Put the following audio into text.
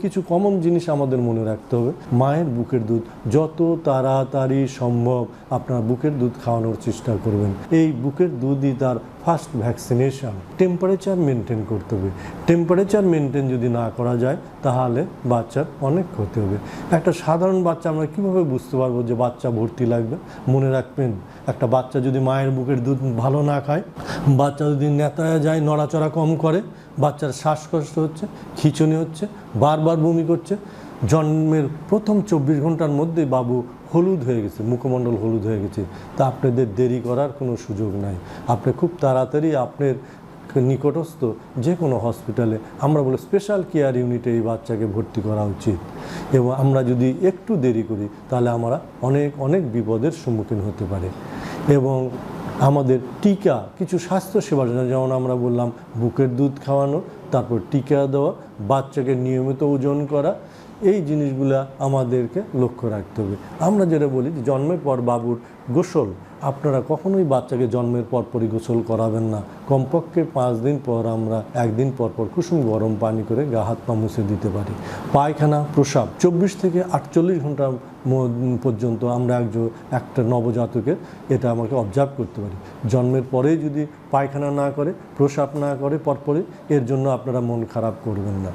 কিছু কমন জিনিস আমাদের মনে রাখতে হবে। মায়ের বুকের দুধ যত তাড়াতাড়ি সম্ভব আপনার বুকের দুধ খাওয়ানোর চেষ্টা করবেন। এই বুকের দুধই তার ফার্স্ট ভ্যাকসিনেশন। টেম্পারেচার মেনটেন করতে হবে। টেম্পারেচার মেনটেন যদি না করা যায় তাহলে বাচ্চার অনেক ক্ষতি হবে। একটা সাধারণ বাচ্চা আমরা কীভাবে বুঝতে পারবো যে বাচ্চা ভর্তি লাগবে? মনে রাখবেন, একটা বাচ্চা যদি মায়ের বুকের দুধ ভালো না খায়, বাচ্চা যদি নেতায় যায়, নড়াচড়া কম করে, বাচ্চার শ্বাসকষ্ট হচ্ছে, খিঁচুনি হচ্ছে, বারবার বমি করছে, জন্মের প্রথম 24 ঘন্টার মধ্যেই বাবু হলুদ হয়ে গেছে, মুখমণ্ডল হলুদ হয়ে গেছে, তা আপনাদের দেরি করার কোনো সুযোগ নাই। আপনি খুব তাড়াতাড়ি আপনার নিকটস্থ যে কোনো হসপিটালে, আমরা বলি স্পেশাল কেয়ার ইউনিটে এই বাচ্চাকে ভর্তি করা উচিত। এবং আমরা যদি একটু দেরি করি তাহলে আমরা অনেক অনেক বিপদের সম্মুখীন হতে পারে। এবং আমাদের টিকা, কিছু স্বাস্থ্যসেবার জন্য, যেমন আমরা বললাম বুকের দুধ খাওয়ানো, তারপর টিকা দেওয়া, বাচ্চাকে নিয়মিত ওজন করা, এই জিনিসগুলো আমাদেরকে লক্ষ্য রাখতে হবে। আমরা যেটা বলি যে জন্মের পর বাবুর গোসল, আপনারা কখনোই বাচ্চাকে জন্মের পরপরই গোসল করাবেন না। কমপক্ষে 5 দিন পর আমরা 1 দিন পর কুসুম গরম পানি করে গা হাত পা মুছে দিতে পারি। পায়খানা প্রস্রাব 24 থেকে 48 ঘন্টা পর্যন্ত আমরা একটা নবজাতকের এটা আমাকে অবজার্ভ করতে পারি। জন্মের পরেই যদি পায়খানা না করে, প্রস্রাব না করে পরপরই, এর জন্য আপনারা মন খারাপ করবেন না।